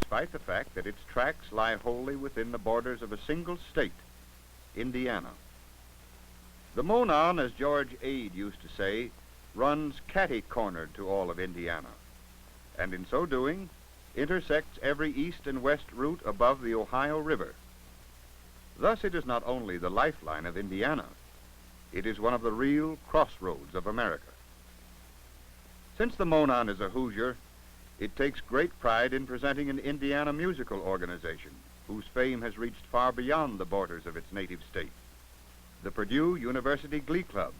despite the fact that its tracks lie wholly within the borders of a single state, Indiana. The Monon, as George Ade used to say, runs catty-cornered to all of Indiana, and in so doing, intersects every east and west route above the Ohio River. Thus, it is not only the lifeline of Indiana, it is one of the real crossroads of America. Since the Monon is a Hoosier, it takes great pride in presenting an Indiana musical organization whose fame has reached far beyond the borders of its native state, the Purdue University Glee Club,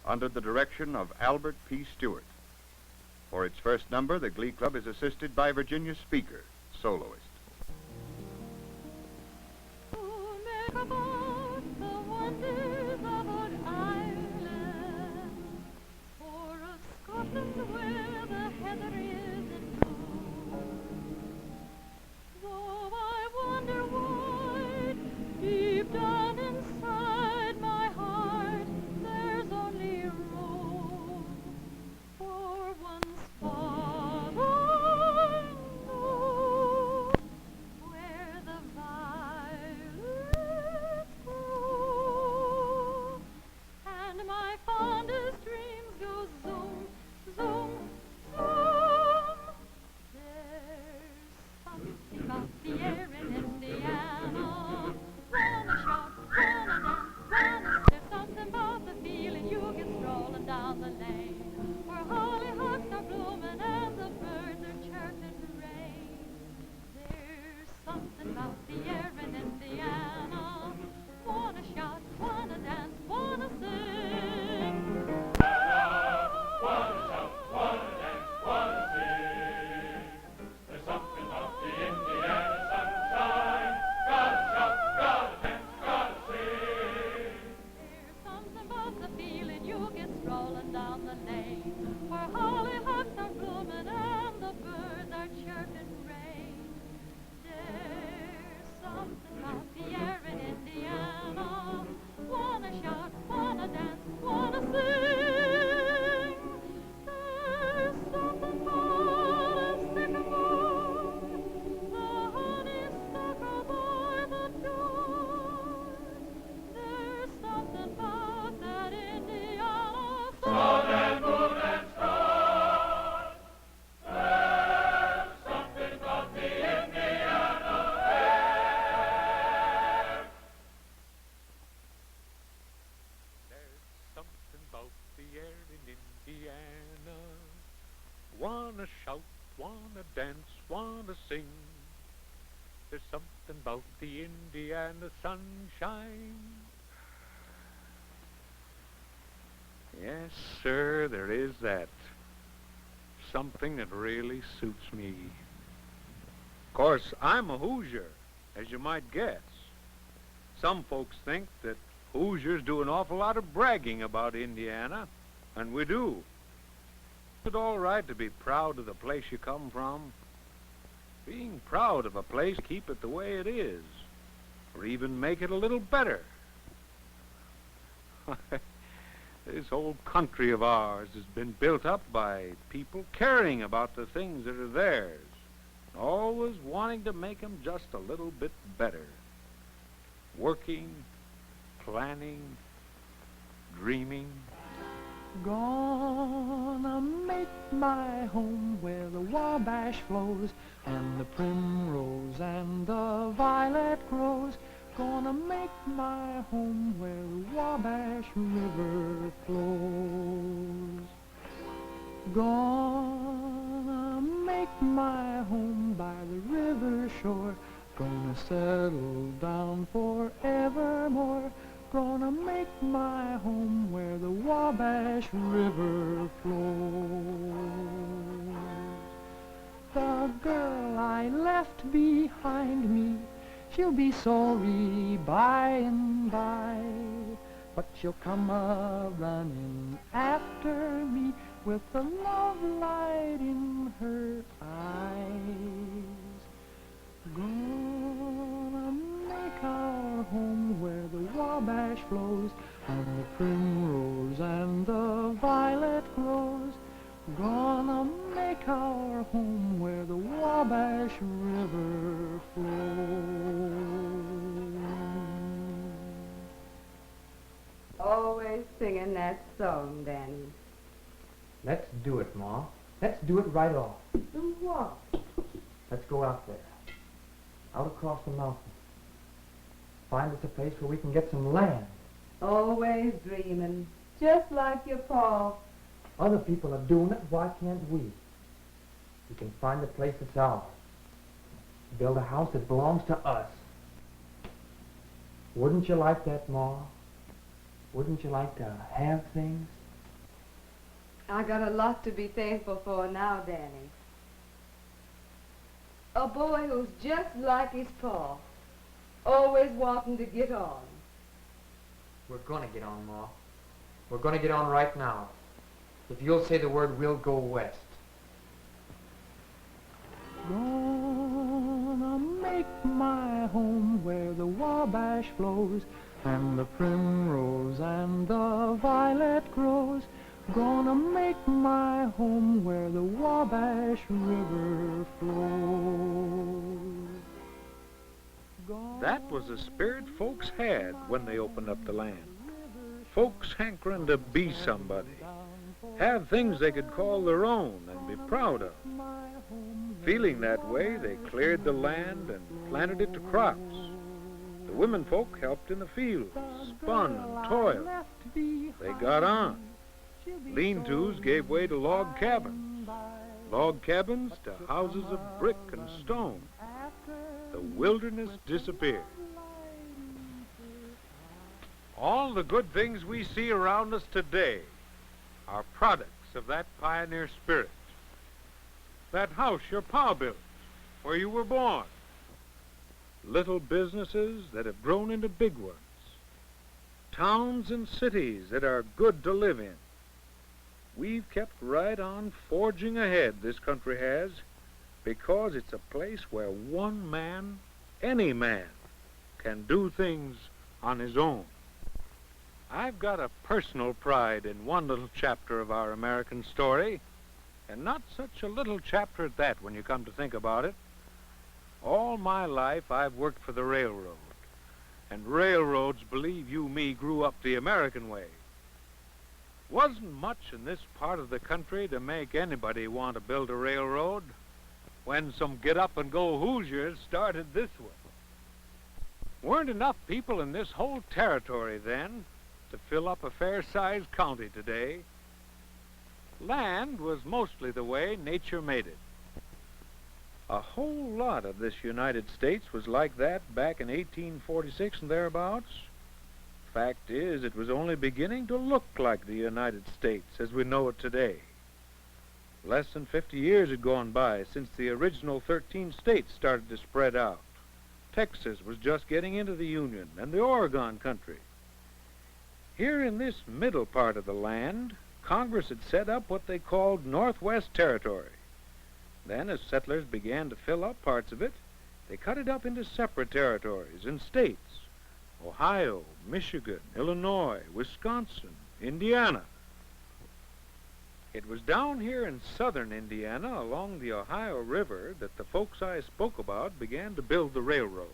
under the direction of Albert P. Stewart. For its first number, the Glee Club is assisted by Virginia Speaker, soloist. Wanna shout, wanna dance, wanna sing. There's something about the Indiana sunshine. Yes, sir, there is that. Something that really suits me. Of course, I'm a Hoosier, as you might guess. Some folks think that Hoosiers do an awful lot of bragging about Indiana, and we do. It's all right to be proud of the place you come from. Being proud of a place, keep it the way it is, or even make it a little better. This whole country of ours has been built up by people caring about the things that are theirs, always wanting to make them just a little bit better. Working, planning, dreaming. Gonna make my home where the Wabash flows and the primrose and the violet grows. Gonna make my home where the Wabash River flows. Gonna make my home by the river shore. Gonna settle down forevermore. Gonna make my home where the Wabash River flows. The girl I left behind me, she'll be sorry by and by, but she'll come a-running after me with the love light in her eyes. Gonna make our home where the Wabash flows and the primrose and the violet grows. Gonna make make our home where the Wabash River flows. Always singing that song, Danny. Let's do it, Ma. Let's do it right off. Do what? Let's go out there. Out across the mountain. Find us a place where we can get some land. Always dreaming, just like your pa. Other people are doing it, why can't we? We can find a place that's ours. Build a house that belongs to us. Wouldn't you like that, Ma? Wouldn't you like to have things? I got a lot to be thankful for now, Danny. A boy who's just like his pa, always wanting to get on. We're gonna get on, Ma. We're gonna get on right now. If you'll say the word, we'll go west. Gonna make my home where the Wabash flows and the primrose and the violet grows. Gonna make my home where the Wabash River flows. That was the spirit folks had when they opened up the land. Folks hankering to be somebody, have things they could call their own and be proud of. Feeling that way, they cleared the land and planted it to crops. The women folk helped in the fields, spun and toiled. They got on. Lean-tos gave way to log cabins to houses of brick and stone. The wilderness disappeared. All the good things we see around us today are products of that pioneer spirit. That house your pa built, where you were born. Little businesses that have grown into big ones. Towns and cities that are good to live in. We've kept right on forging ahead, this country has, because it's a place where one man, any man, can do things on his own. I've got a personal pride in one little chapter of our American story, and not such a little chapter at that when you come to think about it. All my life I've worked for the railroad, and railroads, believe you me, grew up the American way. Wasn't much in this part of the country to make anybody want to build a railroad when some get-up-and-go Hoosiers started this one. Weren't enough people in this whole territory then to fill up a fair-sized county today. Land was mostly the way nature made it. A whole lot of this United States was like that back in 1846 and thereabouts. Fact is, it was only beginning to look like the United States as we know it today. Less than 50 years had gone by since the original 13 states started to spread out. Texas was just getting into the Union, and the Oregon country. Here in this middle part of the land, Congress had set up what they called Northwest Territory. Then, as settlers began to fill up parts of it, they cut it up into separate territories and states. Ohio, Michigan, Illinois, Wisconsin, Indiana. It was down here in southern Indiana, along the Ohio River, that the folks I spoke about began to build the railroad.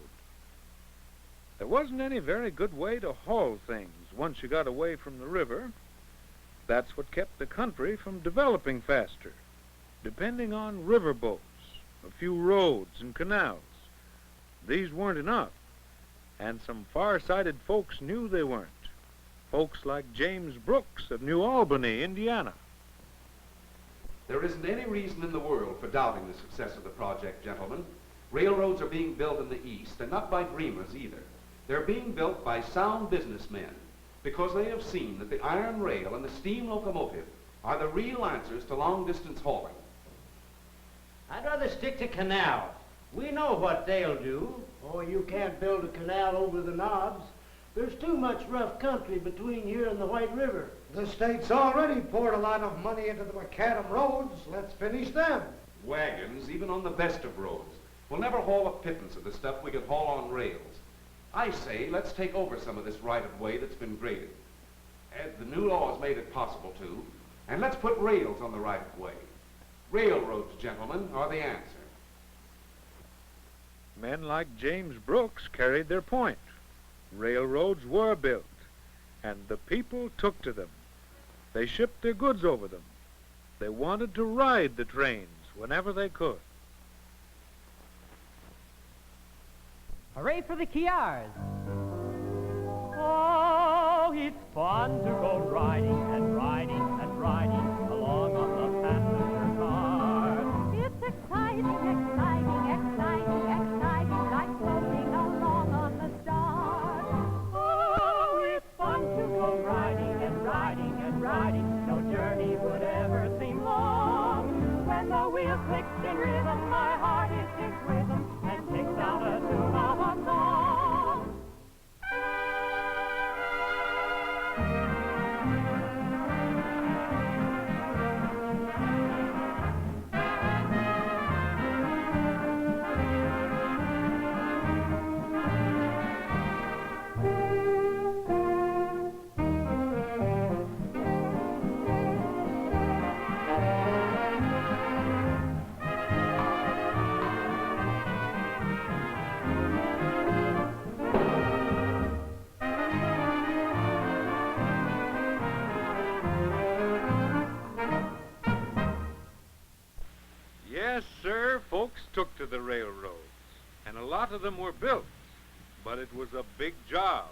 There wasn't any very good way to haul things once you got away from the river. That's what kept the country from developing faster, depending on river boats, a few roads and canals. These weren't enough, and some far-sighted folks knew they weren't. Folks like James Brooks of New Albany, Indiana. There isn't any reason in the world for doubting the success of the project, gentlemen. Railroads are being built in the East, and not by dreamers either. They're being built by sound businessmen because they have seen that the iron rail and the steam locomotive are the real answers to long-distance hauling. I'd rather stick to canals. We know what they'll do. Oh, you can't build a canal over the knobs. There's too much rough country between here and the White River. The state's already poured a lot of money into the macadam roads. Let's finish them. Wagons, even on the best of roads, will never haul a pittance of the stuff we could haul on rails. I say, let's take over some of this right-of-way that's been graded. As the new law has made it possible to, and let's put rails on the right-of-way. Railroads, gentlemen, are the answer. Men like James Brooks carried their point. Railroads were built, and the people took to them. They shipped their goods over them. They wanted to ride the trains whenever they could. Hooray for the Kiars! Oh, it's fun to go riding and riding and riding along on the passenger car. It's exciting, exciting, exciting, exciting, like floating along on the stars. Oh, it's fun to go riding and riding and riding. No journey would ever seem long. When the wheel clicks in rhythm, my heart it takes rhythm and takes out a tune of a song. Yes, sir, folks took to the railroads, and a lot of them were built, but it was a big job.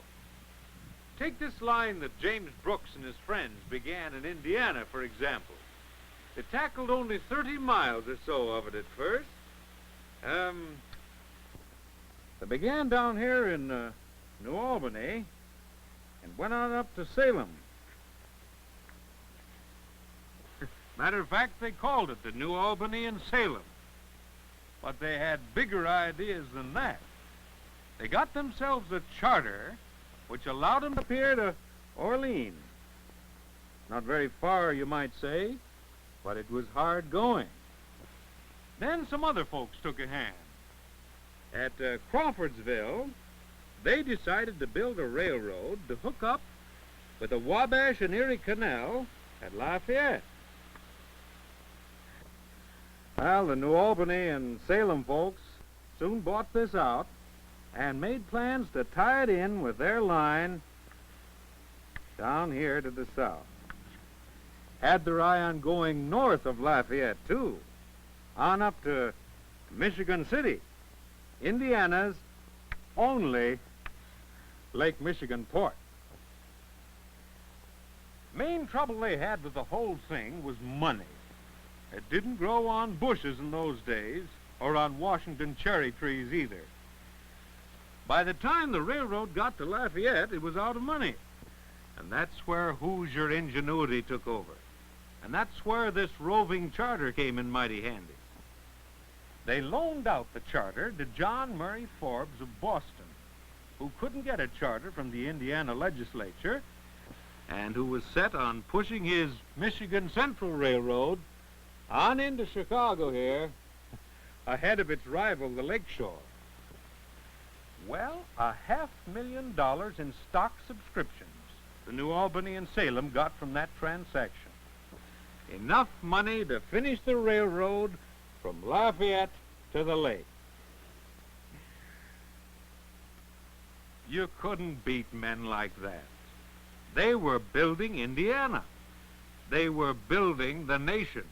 Take this line that James Brooks and his friends began in Indiana, for example. They tackled only 30 miles or so of it at first. They began down here in New Albany and went on up to Salem. Matter of fact, they called it the New Albany and Salem. But they had bigger ideas than that. They got themselves a charter which allowed them to appear to Orleans. Not very far, you might say, but it was hard going. Then some other folks took a hand. At Crawfordsville, they decided to build a railroad to hook up with the Wabash and Erie Canal at Lafayette. Well, the New Albany and Salem folks soon bought this out and made plans to tie it in with their line down here to the south. Had their eye on going north of Lafayette, too, on up to Michigan City, Indiana's only Lake Michigan port. Main trouble they had with the whole thing was money. It didn't grow on bushes in those days, or on Washington cherry trees either. By the time the railroad got to Lafayette, it was out of money. And that's where Hoosier ingenuity took over. And that's where this roving charter came in mighty handy. They loaned out the charter to John Murray Forbes of Boston, who couldn't get a charter from the Indiana legislature, and who was set on pushing his Michigan Central Railroad on into Chicago here, ahead of its rival, the Lakeshore. Well, $500,000 in stock subscriptions the New Albany and Salem got from that transaction. Enough money to finish the railroad from Lafayette to the lake. You couldn't beat men like that. They were building Indiana. They were building the nation.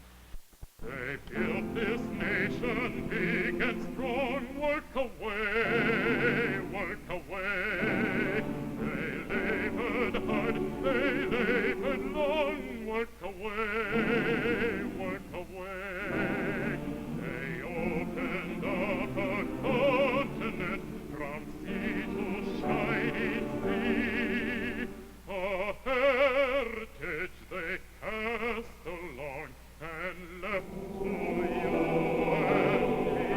They built this nation big and strong. Work away, work away. They labored hard, they labored long. Work away, work away. They opened up a continent from sea to shining sea. A heritage they cast along and left to you and me.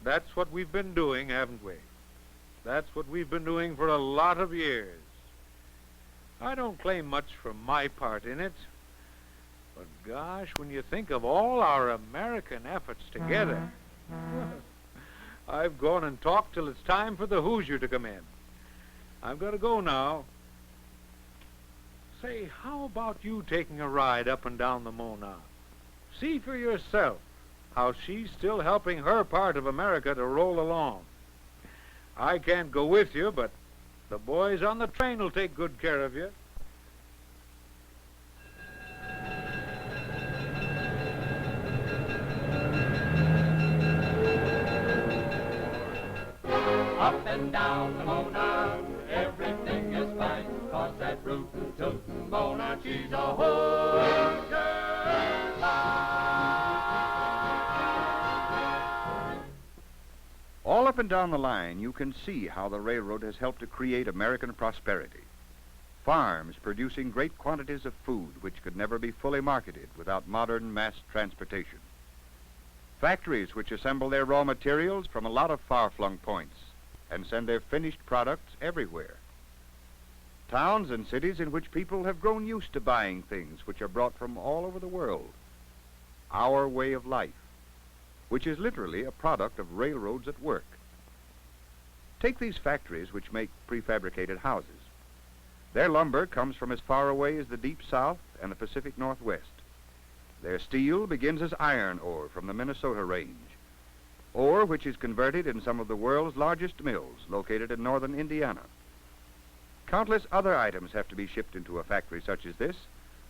That's what we've been doing, haven't we? That's what we've been doing for a lot of years. I don't claim much for my part in it, but gosh, when you think of all our American efforts together, I've gone and talked till it's time for the Hoosier to come in. I've got to go now. Say, how about you taking a ride up and down the Monon? See for yourself how she's still helping her part of America to roll along. I can't go with you, but the boys on the train will take good care of you. Up and down the Monon, everything is fine, 'cause that rootin' tootin' Monon, she's a Hoosier line. All up and down the line, you can see how the railroad has helped to create American prosperity. Farms producing great quantities of food which could never be fully marketed without modern mass transportation. Factories which assemble their raw materials from a lot of far-flung points and send their finished products everywhere. Towns and cities in which people have grown used to buying things which are brought from all over the world. Our way of life, which is literally a product of railroads at work. Take these factories which make prefabricated houses. Their lumber comes from as far away as the Deep South and the Pacific Northwest. Their steel begins as iron ore from the Minnesota range, ore which is converted in some of the world's largest mills located in northern Indiana. Countless other items have to be shipped into a factory such as this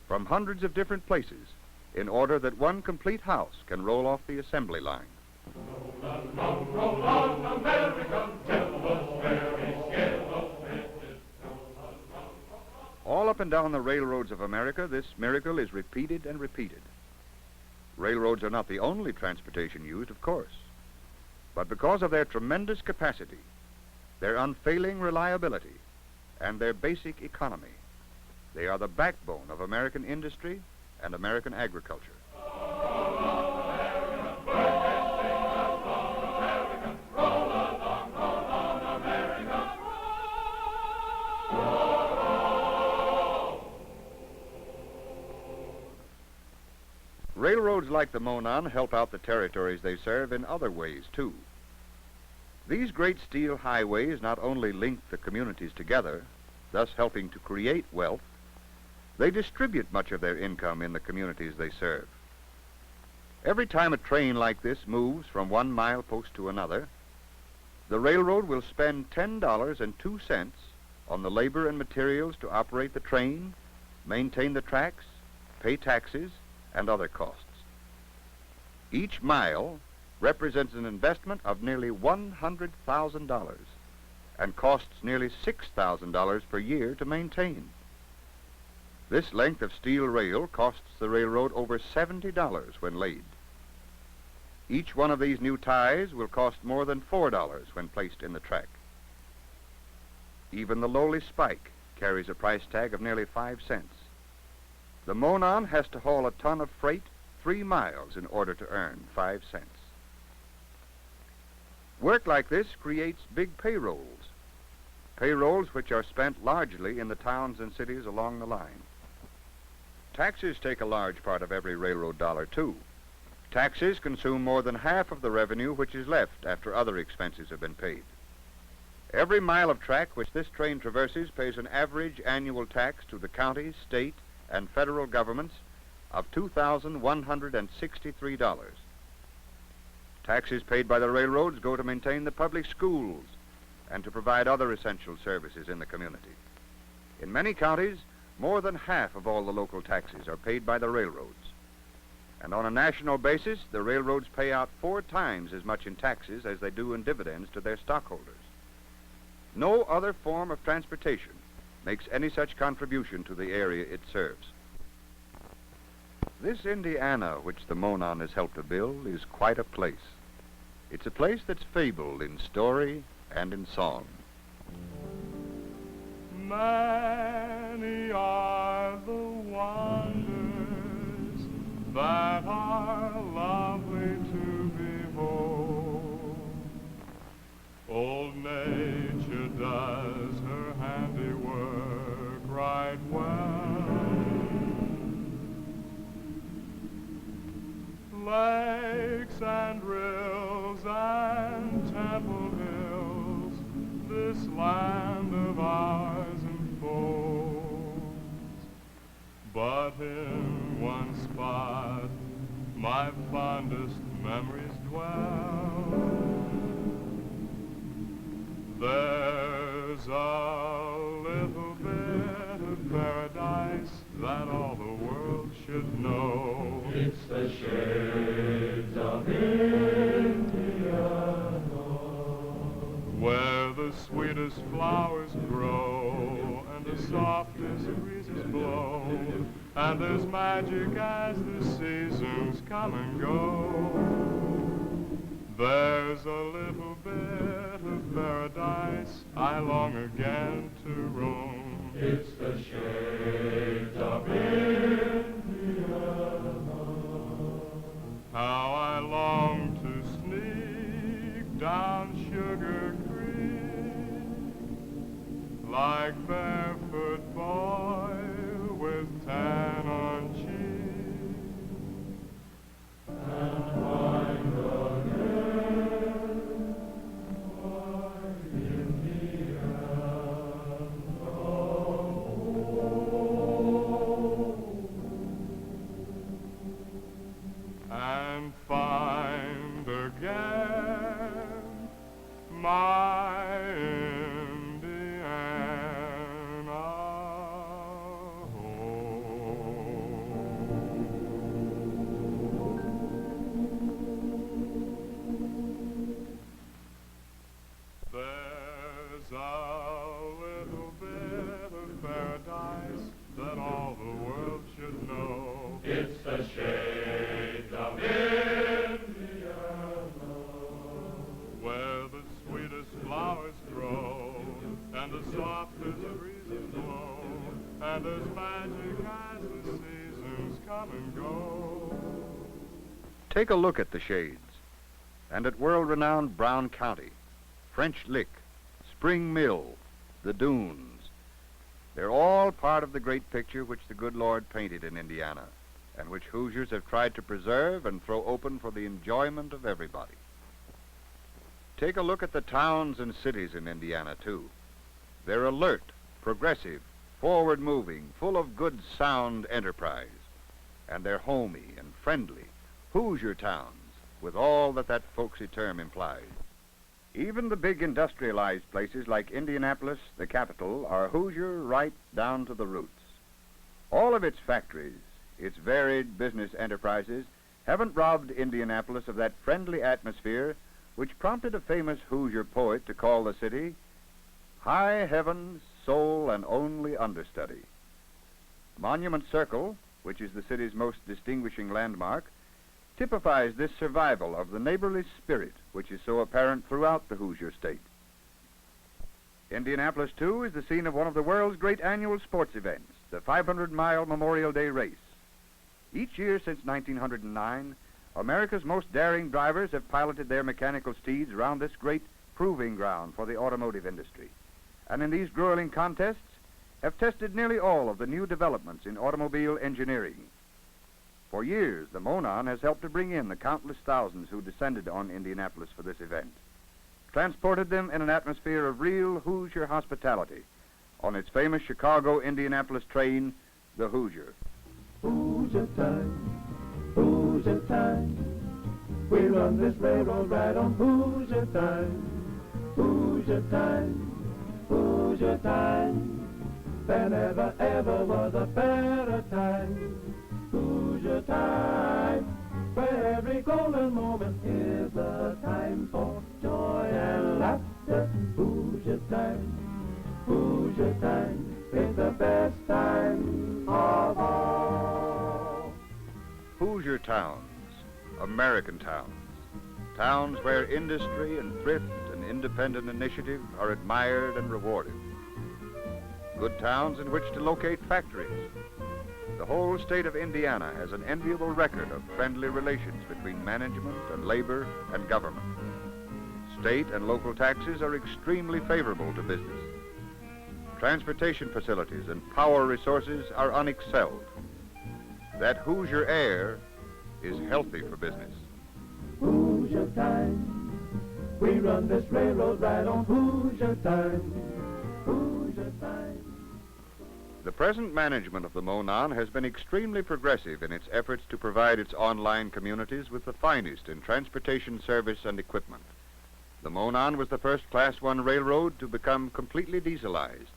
from hundreds of different places in order that one complete house can roll off the assembly line. Roll on, American yellow berries, yellow berries. All up and down the railroads of America, this miracle is repeated and repeated. Railroads are not the only transportation used, of course, but because of their tremendous capacity, their unfailing reliability, and their basic economy, they are the backbone of American industry and American agriculture. Railroads like the Monon help out the territories they serve in other ways, too. These great steel highways not only link the communities together, thus helping to create wealth, they distribute much of their income in the communities they serve. Every time a train like this moves from one milepost to another, the railroad will spend $10.02 on the labor and materials to operate the train, maintain the tracks, pay taxes, and other costs. Each mile represents an investment of nearly $100,000 and costs nearly $6,000 per year to maintain. This length of steel rail costs the railroad over $70 when laid. Each one of these new ties will cost more than $4 when placed in the track. Even the lowly spike carries a price tag of nearly 5 cents. The Monon has to haul a ton of freight 3 miles in order to earn 5 cents. Work like this creates big payrolls which are spent largely in the towns and cities along the line. Taxes take a large part of every railroad dollar, too. Taxes consume more than half of the revenue which is left after other expenses have been paid. Every mile of track which this train traverses pays an average annual tax to the county, state, and federal governments of $2,163. Taxes paid by the railroads go to maintain the public schools and to provide other essential services in the community. In many counties, more than half of all the local taxes are paid by the railroads. And on a national basis, the railroads pay out 4 times as much in taxes as they do in dividends to their stockholders. No other form of transportation makes any such contribution to the area it serves. This Indiana, which the Monon has helped to build, is quite a place. It's a place that's fabled in story and in song. Many are the wonders that are lovely to behold. Temple Hills, this land of ours unfolds. But in one spot my fondest memories dwell. There's a little bit of paradise that all the world should know. It's the shades of India, where the sweetest flowers grow and the softest breezes blow, and there's magic as the seasons come and go. There's a little bit of paradise I long again to roam. It's the shades of India. How I long to sneak down Sugar Creek like barefoot boy with tan on cheek, and find again my Indiana home, and find again my Indiana home. There's a little bit of paradise that all the world should know. It's the shades of Indiana, where the sweetest flowers grow and the softest breezes blow, and there's magic as the seasons come and go. Take a look at the Shades and at world-renowned Brown County, French Lick, Spring Mill, the Dunes. They're all part of the great picture which the good Lord painted in Indiana, and which Hoosiers have tried to preserve and throw open for the enjoyment of everybody. Take a look at the towns and cities in Indiana, too. They're alert, progressive, forward-moving, full of good, sound enterprise. And they're homey and friendly, Hoosier towns, with all that that folksy term implies. Even the big industrialized places like Indianapolis, the capital, are Hoosier right down to the roots. All of its factories, its varied business enterprises, haven't robbed Indianapolis of that friendly atmosphere which prompted a famous Hoosier poet to call the city high heaven's sole and only understudy. Monument Circle, which is the city's most distinguishing landmark, typifies this survival of the neighborly spirit which is so apparent throughout the Hoosier state. Indianapolis, too, is the scene of one of the world's great annual sports events, the 500-mile Memorial Day race. Each year since 1909, America's most daring drivers have piloted their mechanical steeds around this great proving ground for the automotive industry, and in these grueling contests have tested nearly all of the new developments in automobile engineering. For years, the Monon has helped to bring in the countless thousands who descended on Indianapolis for this event, transported them in an atmosphere of real Hoosier hospitality on its famous Chicago-Indianapolis train, the Hoosier. Hoosier time, Hoosier time, we run this railroad right on Hoosier time, Hoosier time, Hoosier time, there never ever was a better time, Hoosier time, where every golden moment is a time for joy and laughter, Hoosier time is the best time of all. Hoosier towns, American towns, towns where industry and thrift and independent initiative are admired and rewarded. Good towns in which to locate factories. The whole state of Indiana has an enviable record of friendly relations between management and labor and government. State and local taxes are extremely favorable to business. Transportation facilities and power resources are unexcelled. That Hoosier air is healthy for business. Hoosier time, We run this railroad right on Hoosier time. Hoosier time. The present management of the Monon has been extremely progressive in its efforts to provide its online communities with the finest in transportation service and equipment. The Monon was the first Class I railroad to become completely dieselized.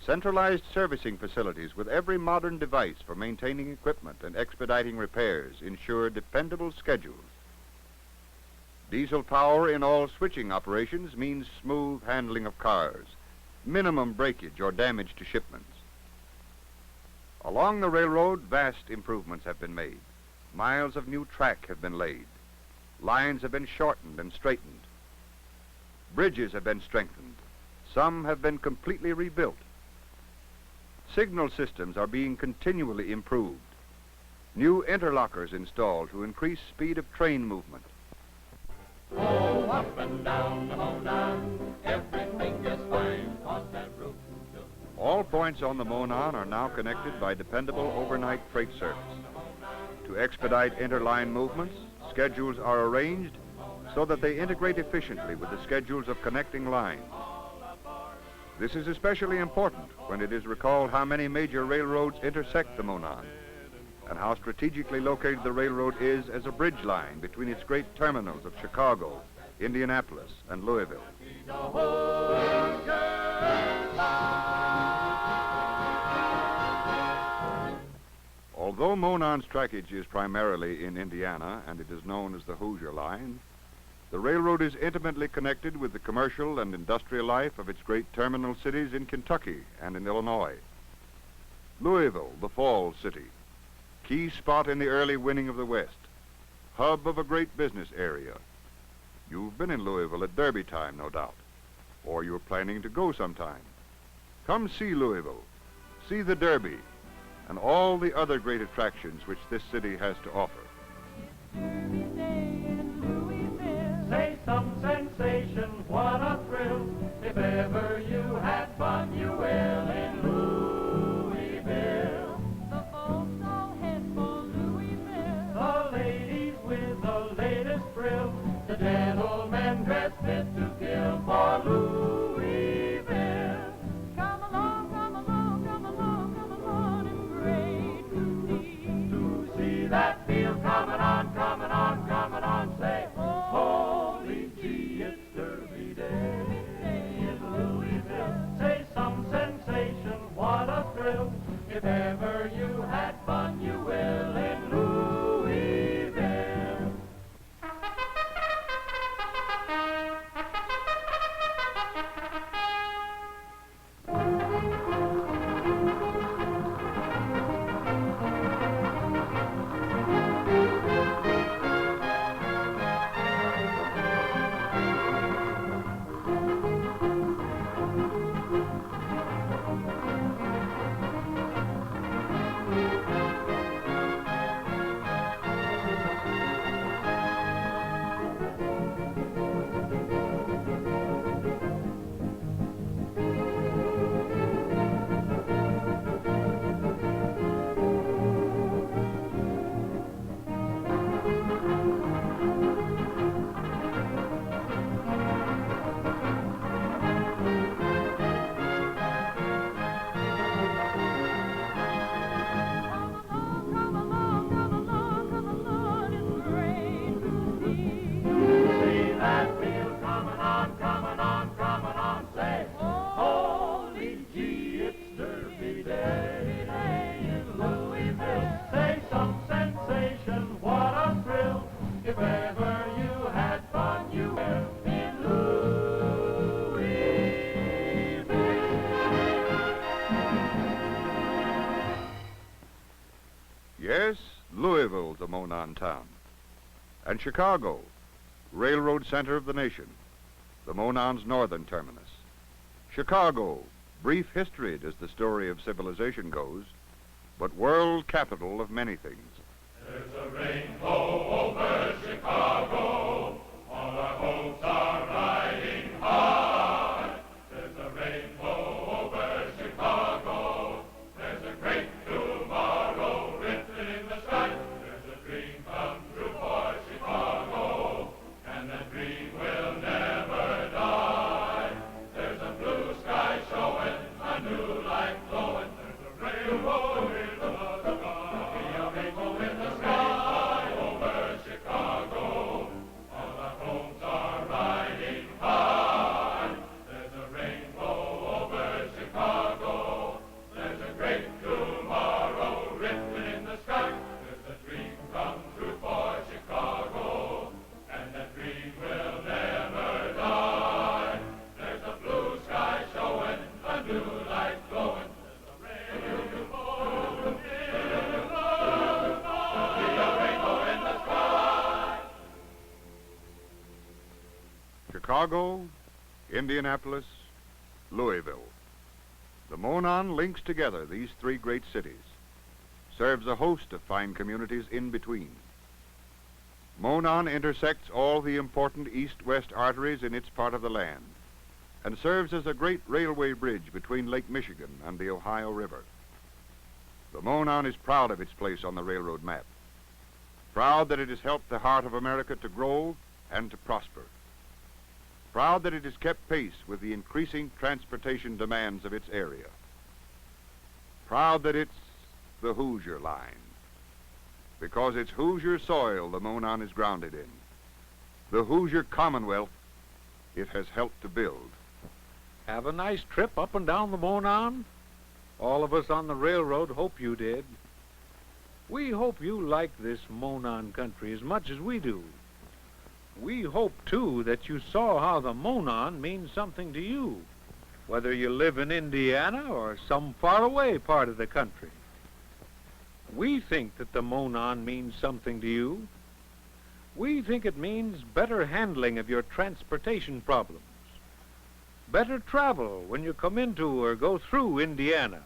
Centralized servicing facilities with every modern device for maintaining equipment and expediting repairs ensure dependable schedules. Diesel power in all switching operations means smooth handling of cars, minimum breakage or damage to shipments. Along the railroad, vast improvements have been made. Miles of new track have been laid. Lines have been shortened and straightened. Bridges have been strengthened. Some have been completely rebuilt. Signal systems are being continually improved. New interlockers installed to increase speed of train movement. Oh, up and down the Monon, everything is fine on that route. All points on the Monon are now connected by dependable overnight freight service. To expedite interline movements, schedules are arranged so that they integrate efficiently with the schedules of connecting lines. This is especially important when it is recalled how many major railroads intersect the Monon and how strategically located the railroad is as a bridge line between its great terminals of Chicago, Indianapolis, and Louisville. Although Monon's trackage is primarily in Indiana and it is known as the Hoosier line, the railroad is intimately connected with the commercial and industrial life of its great terminal cities in Kentucky and in Illinois. Louisville, the Falls City, key spot in the early winning of the West, hub of a great business area. You've been in Louisville at Derby time, no doubt, or you're planning to go sometime. Come see Louisville, see the Derby, and all the other great attractions which this city has to offer. Say some sensation, what a thrill. If ever you had fun, you will in Louisville. The folks all head for Louisville. The ladies with the latest frill. The gentlemen dressed fit to kill for Louisville. Come along, come along, come along, come along, it's great To see that field coming on, coming on, coming on. Say, holy gee, it's Derby Day in Louisville. Say some sensation, what a thrill. If ever you had fun, you will in Louisville. Yes, Louisville's a Monon town. And Chicago, railroad center of the nation, the Monon's northern terminus. Chicago, brief history as the story of civilization goes, but world capital of many things. There's a rainbow over Chicago, all our hopes are riding high. There's a rainbow over Chicago, there's a great tomorrow written in the sky. There's a dream come true for Chicago, and that dream will never Chicago, Indianapolis, Louisville. The Monon links together these three great cities, serves a host of fine communities in between. Monon intersects all the important east-west arteries in its part of the land and serves as a great railway bridge between Lake Michigan and the Ohio River. The Monon is proud of its place on the railroad map, proud that it has helped the heart of America to grow and to prosper, proud that it has kept pace with the increasing transportation demands of its area, proud that it's the Hoosier line, because it's Hoosier soil the Monon is grounded in, the Hoosier Commonwealth it has helped to build. Have a nice trip up and down the Monon? All of us on the railroad hope you did. We hope you like this Monon country as much as we do. We hope, too, that you saw how the Monon means something to you, whether you live in Indiana or some faraway part of the country. We think that the Monon means something to you. We think it means better handling of your transportation problems, better travel when you come into or go through Indiana,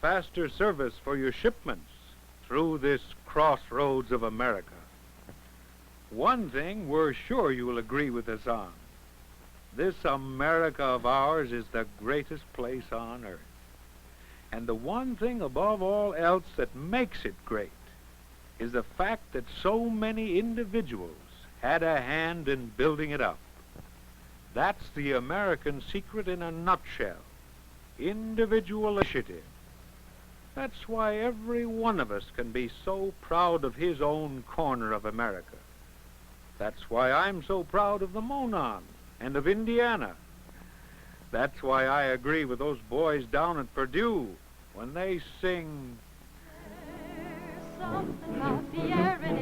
faster service for your shipments through this crossroads of America. One thing we're sure you will agree with us on. This America of ours is the greatest place on earth. And the one thing above all else that makes it great is the fact that so many individuals had a hand in building it up. That's the American secret in a nutshell. Individual initiative. That's why every one of us can be so proud of his own corner of America. That's why I'm so proud of the Monon and of Indiana. That's why I agree with those boys down at Purdue when they sing, something about the air in